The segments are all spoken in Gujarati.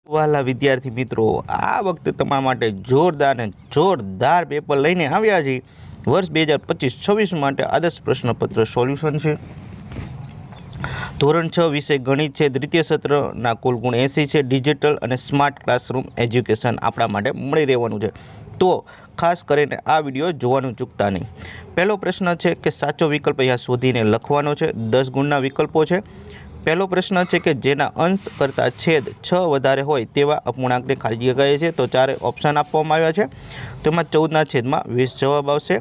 વાલા વિદ્યાર્થી મિત્રો, આ વખતે તમારા માટે જોરદાર પેપર લઈને આવ્યા છીએ. વર્ષ 2025-26 માટે આદર્શ પ્રશ્નપત્ર સોલ્યુશન છે. ધોરણ 6 વિષય ગણિત છે. દ્વિતીય સત્રના કુલ ગુણ 80 છે. ડિજિટલ અને સ્માર્ટ ક્લાસરૂમ એજ્યુકેશન આપણા માટે મળી રહેવાનું છે. તો ખાસ કરીને આ વિડીયો જોવાનું ચૂકતા નહીં. પહેલો પ્રશ્ન છે કે સાચો વિકલ્પ અહીંયા શોધીને લખવાનો છે. 10 ગુણના વિકલ્પો છે. પહેલો પ્રશ્ન છે કે જેના અંશ કરતાં છેદ 6 વધારે હોય તેવા અપૂર્ણાંકને ખાલી જગ્યા કહે છે. તો 4 ઓપ્શન આપવામાં આવ્યા છે. તેમાં 14/20 જવાબ આવશે.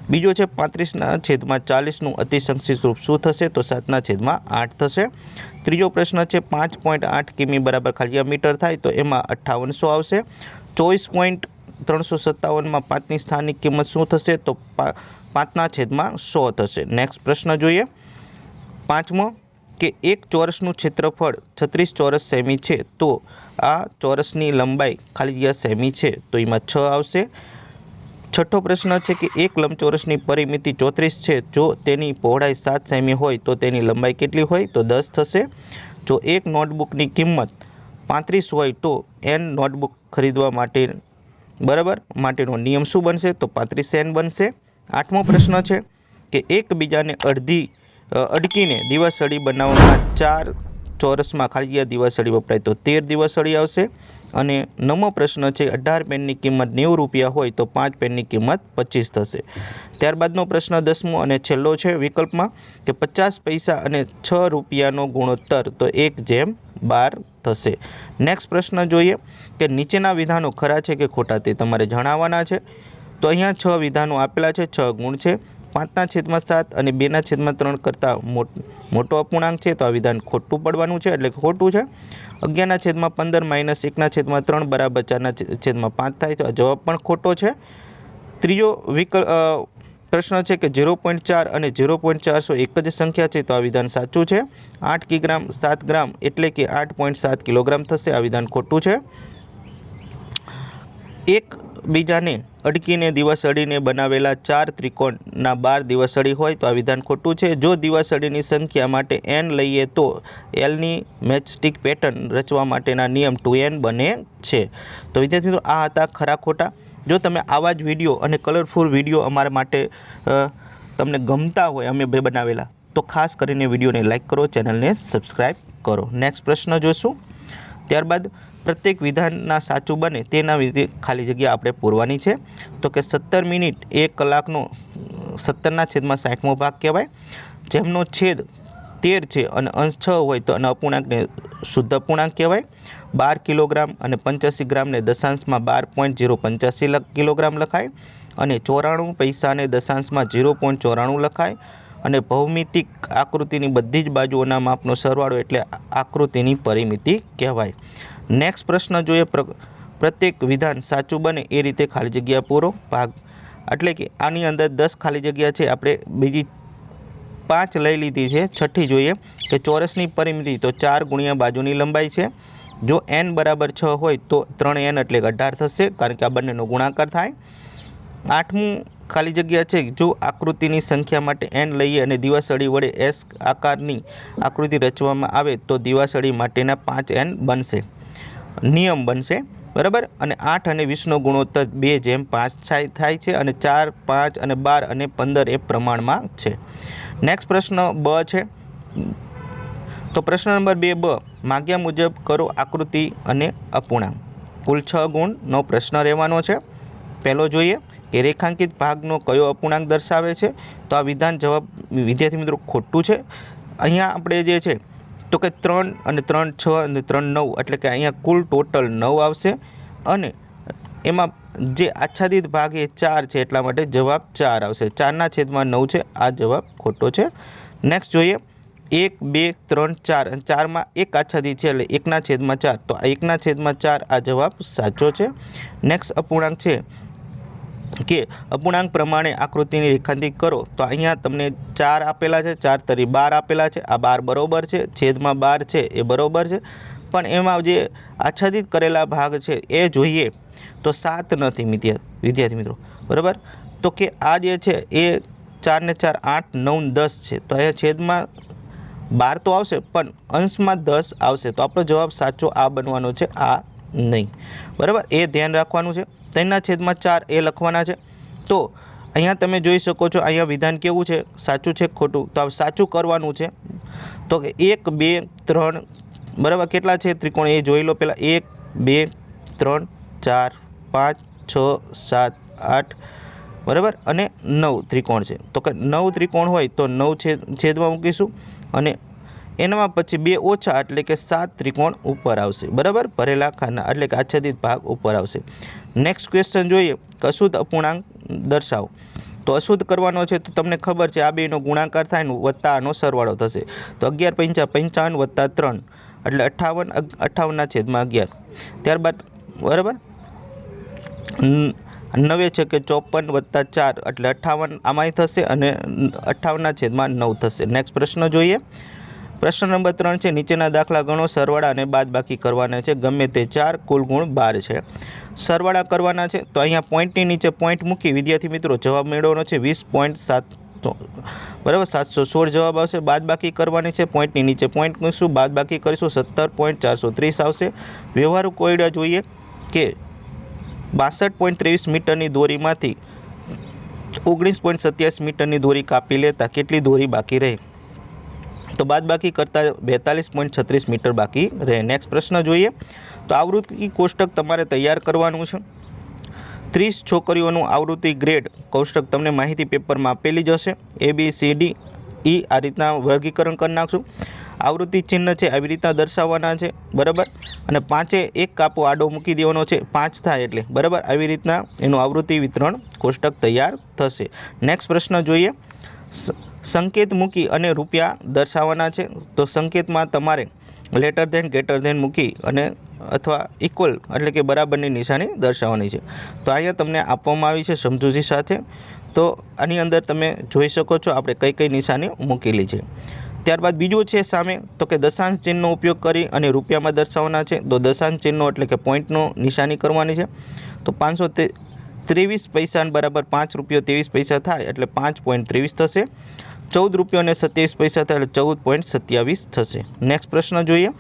બીજો છે 35/40નું અતિસંક્ષિપ્ત રૂપ શું થશે? તો 7/8 થશે. ત્રીજો પ્રશ્ન છે 5.8 કિમી બરાબર ખાલી જગ્યા મીટર થાય તો એમાં 5800 આવશે. 24.357માં 5ની સ્થાનિક કિંમત શું થશે? તો 5/100 થશે. નેક્સ્ટ પ્રશ્ન જોઈએ. પાંચમો કે એક ચોરસનું ક્ષેત્રફળ 36 ચોરસ સેમી છે તો આ ચોરસની લંબાઈ ખાલી જગ્યા સેમી છે તો એમાં 6 આવશે. છઠ્ઠો પ્રશ્ન છે કે એક લંબચોરસની પરિમિતિ 34 છે. જો તેની પહોળાઈ 7 સેમી હોય તો તેની લંબાઈ કેટલી હોય? તો 10 થશે. જો એક નોટબુકની કિંમત 35 હોય તો n નોટબુક ખરીદવા માટેનો નિયમ શું બનશે? તો 35n બનશે. આઠમો પ્રશ્ન છે કે એકબીજાને અડકીને દિવાસળી બનાવવામાં 4 ચોરસમાં ખાલી જગ્યા દિવાસળી વપરાય તો 13 દિવાસળી આવશે. અને નવમો પ્રશ્ન છે 18 પેનની કિંમત 90 રૂપિયા હોય તો 5 પેનની કિંમત 25 થશે. ત્યારબાદનો પ્રશ્ન 10મો અને છેલ્લો છે વિકલ્પમાં કે 50 પૈસા અને 6 રૂપિયાનો ગુણોત્તર તો 1/12 થશે. નેક્સ્ટ પ્રશ્ન જોઈએ કે નીચેના વિધાનો ખરા છે કે ખોટા તે તમારે જણાવવાના છે. તો અહીંયા 6 વિધાનો આપેલા છે. 6 ગુણ છે. 5/7 અને 2/3 કરતાં મોટો અપૂર્ણાંક છે તો આ વિધાન ખોટું પડવાનું છે, એટલે ખોટું છે. 11/15 - 1/3 બરાબર 4/5 થાય તો આ જવાબ પણ ખોટો છે. ત્રીજો પ્રશ્ન છે કે 0.4 અને 0.400 એક જ સંખ્યા છે તો આ વિધાન સાચું છે. 8 કિગ્રામ 7 ગ્રામ એટલે કે 8.7 કિલોગ્રામ થશે, આ વિધાન ખોટું છે. એકબીજાને અડકીને દિવાસળીને બનાવેલા 4 ત્રિકોણના 12 દિવાસળી હોય તો આ વિધાન ખોટું છે. જો દિવાસળીની સંખ્યા માટે n લઈએ તો એલની મેચસ્ટિક પેટર્ન રચવા માટેના નિયમ 2n બને છે. તો વિદ્યાર્થી મિત્રો, આ હતા ખરા ખોટા. જો તમે આવા જ વિડીયો અને કલરફુલ વિડીયો અમારા માટે તમને ગમતા હોય અમે બનાવેલા તો ખાસ કરીને વિડીયોને લાઇક કરો, ચેનલને સબસ્ક્રાઈબ કરો. નેક્સ્ટ પ્રશ્ન જોઈશું. ત્યારબાદ પ્રત્યેક વિધાનના સાચું બને તેના વિશે ખાલી જગ્યા આપણે પૂરવાની છે. તો કે 17 મિનિટ 1 કલાકનો 17/60મો ભાગ કહેવાય. જેમનો છેદ 13 છે અને અંશ 6 હોય તો અપૂર્ણાંકને શુદ્ધ અપૂર્ણાંક કહેવાય. 12 કિલોગ્રામ અને 85 ગ્રામને દશાંશમાં 12.085 કિલોગ્રામ લખાય. અને 94 પૈસાને દશાંશમાં 0.94 લખાય. અને ભૌમિતિક આકૃતિની બધી જ બાજુઓના માપનો સરવાળો એટલે આકૃતિની પરિમિતિ કહેવાય. નેક્સ્ટ પ્રશ્ન જોઈએ. પ્રત્યેક વિધાન સાચું બને એ રીતે ખાલી જગ્યા પૂરો ભાગ, એટલે કે આની અંદર 10 ખાલી જગ્યા છે, આપણે બીજી 5 લઈ લીધી છે. છઠ્ઠી જોઈએ કે ચોરસની પરિમિતિ તો 4 ગુણ્યા બાજુની લંબાઈ છે. જો n બરાબર 6 હોય તો 3n એટલે 18 થશે, કારણ કે આ બંનેનો ગુણાકાર થાય. આઠમું ખાલી જગ્યા છે જો આકૃતિની સંખ્યા માટે n લઈએ અને દિવાસળી વડે S આકારની આકૃતિ રચવામાં આવે તો દિવાસળી માટેના 5n બનશે, નિયમ બનશે, બરાબર. અને 8 અને 20નો ગુણોત્તર 2/5 થાય છે. અને 4, 5 અને 12 અને 15 એ પ્રમાણમાં છે. નેક્સ્ટ પ્રશ્ન બ છે. તો પ્રશ્ન નંબર 2 બ, માગ્યા મુજબ કરો આકૃતિ અને અપૂર્ણાંક. કુલ 6 ગુણનો પ્રશ્ન રહેવાનો છે. પહેલો જોઈએ કે રેખાંકિત ભાગનો કયો અપૂર્ણાંક દર્શાવે છે? તો આ વિધાન જવાબ વિદ્યાર્થી મિત્રો ખોટું છે. અહીંયા આપણે જે છે તો કે 3 અને 3 6 અને 3 9 એટલે કે અહીંયા કુલ ટોટલ 9 આવશે. અને એમાં જે આચ્છાદિત ભાગ એ 4 છે એટલા માટે જવાબ 4 આવશે. 4/9 છે, આ જવાબ ખોટો છે. નેક્સ્ટ જોઈએ 1 2 3 4 અને 4માં એક આચ્છાદિત છે એટલે 1/4 તો 1/4 આ જવાબ સાચો છે. નેક્સ્ટ અપૂર્ણાંક છે કે અપૂર્ણાંક પ્રમાણે આકૃતિની રેખાંકિત કરો. તો અહીંયા તમને 4 આપેલા છે, 4 તરી 12 આપેલા છે, આ 12 બરોબર છે. છેદમાં 12 છે એ બરોબર છે. પણ એમાં જે આચ્છાદિત કરેલા ભાગ છે એ જોઈએ તો 7 નથી વિદ્યાર્થી મિત્રો, બરાબર. તો કે આ જે છે એ 4 ને 4 8 9 10 છે. તો અહીંયા છેદમાં 12 તો આવશે પણ અંશમાં 10 આવશે. તો આપણો જવાબ સાચો આ બનવાનો છે, આ નહીં, બરાબર, એ ધ્યાન રાખવાનું છે. 3/4 એ લખવાના છે. તો અહીંયા તમે જોઈ શકો છો, અહીંયા વિધાન કેવું છે, સાચું છે ખોટું? તો સાચું કરવાનું છે. તો 1 2 3, બરાબર, કેટલા છે ત્રિકોણ એ જોઈ લો પહેલાં. 1 2 3 4 5 6 7 8, બરાબર, અને 9 ત્રિકોણ છે. તો કે 9 ત્રિકોણ હોય તો 9 છેદમાં મૂકીશું, અને એનામાં પછી 2 ઓછા એટલે કે 7 ત્રિકોણ ઉપર આવશે, બરાબર, ભરેલા ખાના એટલે કે આચ્છાદિત ભાગ ઉપર આવશે. નેક્સ્ટ ક્વેશ્ચન જોઈએ, અશુદ્ધ અપૂર્ણાંક દર્શાવો. તો અશુદ્ધ કરવાનો છે તો તમને ખબર છે આ બેનો ગુણાકાર થાય ને વત્તા આનો સરવાળો થશે. તો 11 × 5 = 55 વત્તા 3 એટલે 58, 58/11. ત્યારબાદ, બરાબર, 9 છે કે 54 વત્તા 4 એટલે 58 આમાંય થશે, અને 58/9 થશે. નેક્સ્ટ પ્રશ્ન જોઈએ. પ્રશ્ન નંબર 3 છે, નીચેના દાખલા ગણો, સરવાળા અને બાદબાકી કરવાના છે, ગમે તે 4, કુલ ગુણ 12 છે. સરવાળા કરવાના છે તો અહીંયા પોઈન્ટની નીચે પોઈન્ટ મૂકી વિદ્યાર્થી મિત્રો જવાબ મેળવવાનો છે 20.7, બરાબર, 716 જવાબ આવશે. બાદબાકી કરવાની છે, પોઈન્ટની નીચે પોઈન્ટ મૂકીશું, બાદબાકી કરીશું, 17.430 આવશે. વ્યવહારુ કોયડા જોઈએ કે 62.23 મીટરની દોરીમાંથી 19.87 મીટરની દોરી કાપી લેતા કેટલી દોરી બાકી રહે? તો બાદબાકી કરતાં 42.36 મીટર બાકી રહે. નેક્સ્ટ પ્રશ્ન જોઈએ. તો આવૃત્તિ કોષ્ટક તમારે તૈયાર કરવાનું છે. 30 છોકરીઓનું આવૃત્તિ ગ્રેડ કોષ્ટક તમને માહિતી પેપરમાં આપેલી જ હશે. ABCD E આ રીતના વર્ગીકરણ કરી નાખશું. આવૃત્તિ ચિહ્ન છે આવી રીતના દર્શાવવાના છે, બરાબર, અને 5 એક કાપો આડો મૂકી દેવાનો છે, 5 થાય એટલે, બરાબર, આવી રીતના એનું આવૃત્તિ વિતરણ કોષ્ટક તૈયાર થશે. નેક્સ્ટ પ્રશ્ન જોઈએ. સંકેત મૂકી અને રૂપિયા દર્શાવવાના છે. તો સંકેતમાં તમારે લેટર ધેન ગ્રેટર ધેન મૂકી અને અથવા ઇક્વલ એટલે કે બરાબરની નિશાની દર્શાવવાની છે. તો અહીંયા તમને આપવામાં આવી છે સમજૂતી સાથે. તો આની અંદર તમે જોઈ શકો છો આપણે કઈ કઈ નિશાની મૂકેલી છે. ત્યારબાદ બીજું છે સામે, તો કે દશાંશ ચિહ્નનો ઉપયોગ કરી અને રૂપિયામાં દર્શાવવાના છે. તો દશાંશ ચિહ્નો એટલે કે પોઈન્ટનો નિશાની કરવાની છે. તો 523 પૈસા બરાબર 5 રૂપિયા 23 પૈસા થાય એટલે 5.23 થશે. 14 રૂપિયા અને 27 પૈસા થાય એટલે 14.27 થશે. નેક્સ્ટ પ્રશ્ન જોઈએ.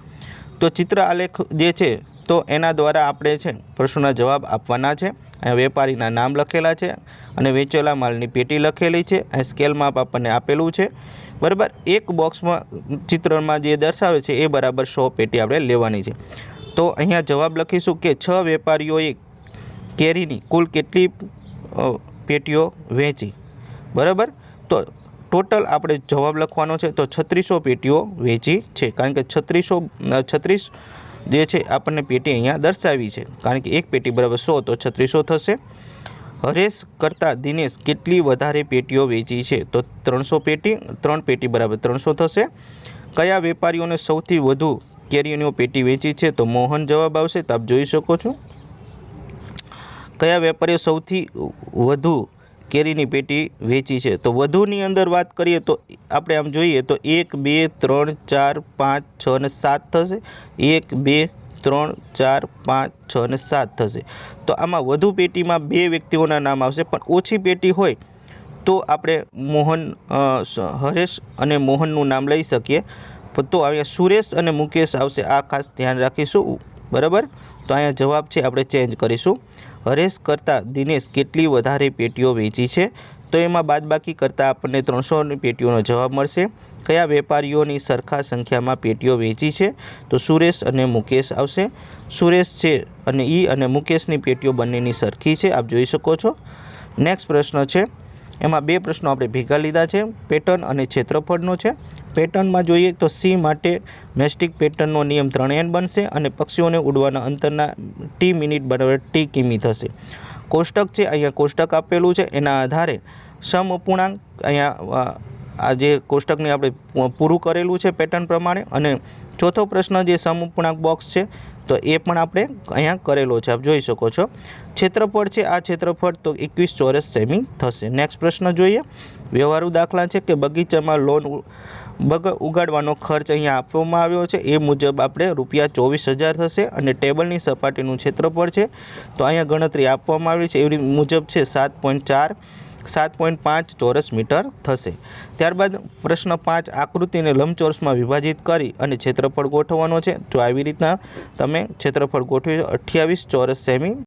તો ચિત્ર આલેખ જે છે તો એના દ્વારા આપણે છે પ્રશ્નોના જવાબ આપવાના છે. અહીંયા વેપારીના નામ લખેલા છે અને વેચેલા માલની પેટી લખેલી છે. અહીં સ્કેલ માપ આપણને આપેલું છે, બરાબર. એક બોક્સમાં ચિત્રમાં જે દર્શાવે છે એ બરાબર 100 પેટી આપણે લેવાની છે. તો અહીંયા જવાબ લખીશું કે 6 વેપારીઓએ કેરીની કુલ કેટલી પેટીઓ વેચી, બરાબર. તો ટોટલ આપણે જવાબ લખવાનો છે તો 3600 પેટીઓ વેચી છે, કારણ કે 36 જે છે આપણને પેટી અહીંયા દર્શાવી છે, કારણ કે એક પેટી બરાબર 100 તો 3600 થશે. હરેશ કરતાં દિનેશ કેટલી વધારે પેટીઓ વેચી છે? તો 300 પેટી, 3 પેટી બરાબર 300 થશે. કયા વેપારીઓને સૌથી વધુ કેરીઓની પેટી વેચી છે? તો મોહન જવાબ આવશે. તો આપ જોઈ શકો છો કયા વેપારીઓ સૌથી વધુ કેરીની પેટી વેચી છે. તો વધુની અંદર વાત કરીએ તો આપણે આમ જોઈએ તો 1 2 3 4 5 6 અને 7 થશે. 1 2 3 4 5 6 અને 7 થશે. તો આમાં વધુ પેટીમાં 2 વ્યક્તિઓના નામ આવશે, પણ ઓછી પેટી હોય તો આપણે મોહન, હરેશ અને મોહનનું નામ લઈ શકીએ. તો અહીંયા સુરેશ અને મુકેશ આવશે, આ ખાસ ધ્યાન રાખીશું, બરાબર. તો અહીંયા જવાબ છે આપણે ચેન્જ કરીશું. હરેશ કરતાં દિનેશ કેટલી વધારે પેટીઓ વેચી છે? તો એમાં બાદબાકી કરતાં આપણને 300 પેટીઓનો જવાબ મળશે. કયા વેપારીઓની સરખા સંખ્યામાં પેટીઓ વેચી છે? તો સુરેશ અને મુકેશ આવશે. સુરેશ છે અને અને મુકેશની પેટીઓ બંનેની સરખી છે, આપ જોઈ શકો છો. નેક્સ્ટ પ્રશ્ન છે, એમાં 2 પ્રશ્નો આપણે ભેગા લીધા છે, પેટર્ન અને ક્ષેત્રફળનો છે. પેટર્નમાં જોઈએ તો સી માટે મેસ્ટિક પેટર્નનો નિયમ 3n બનશે અને પક્ષીઓને ઉડવાના અંતરના t મિનિટ બરાબર t કિમી થશે. કોષ્ટક છે, અહીંયા કોષ્ટક આપેલું છે, એના આધારે સમઅપૂર્ણાંક અહીંયા આ જે કોષ્ટકને આપણે પૂરું કરેલું છે પેટર્ન પ્રમાણે. અને ચોથો પ્રશ્ન જે સમઅપૂર્ણાંક બોક્સ છે તો એ પણ આપણે અહીંયા કરેલો છે, આપ જોઈ શકો છો. ક્ષેત્રફળ છે, આ ક્ષેત્રફળ તો 21 ચોરસ સેમી થશે. નેક્સ્ટ પ્રશ્ન જોઈએ. વ્યવહારુ દાખલા છે કે બગીચામાં લોન ઉગાડવાનો ખર્ચ અહીંયા આપવામાં આવ્યો છે, એ મુજબ આપણે રૂપિયા 24,000 થશે. અને ટેબલની સપાટીનું ક્ષેત્રફળ છે તો અહીંયા ગણતરી આપવામાં આવી છે એવી મુજબ છે 7.4 7.5 ચોરસ મીટર થશે। ત્યારબાદ પ્રશ્ન 5, આકૃતિને લંબચોરસમાં વિભાજિત કરી અને ક્ષેત્રફળ ગોઠવવાનો છે। તો આવી રીતના તમે ક્ષેત્રફળ ગોઠવી 28 ચોરસ સેમી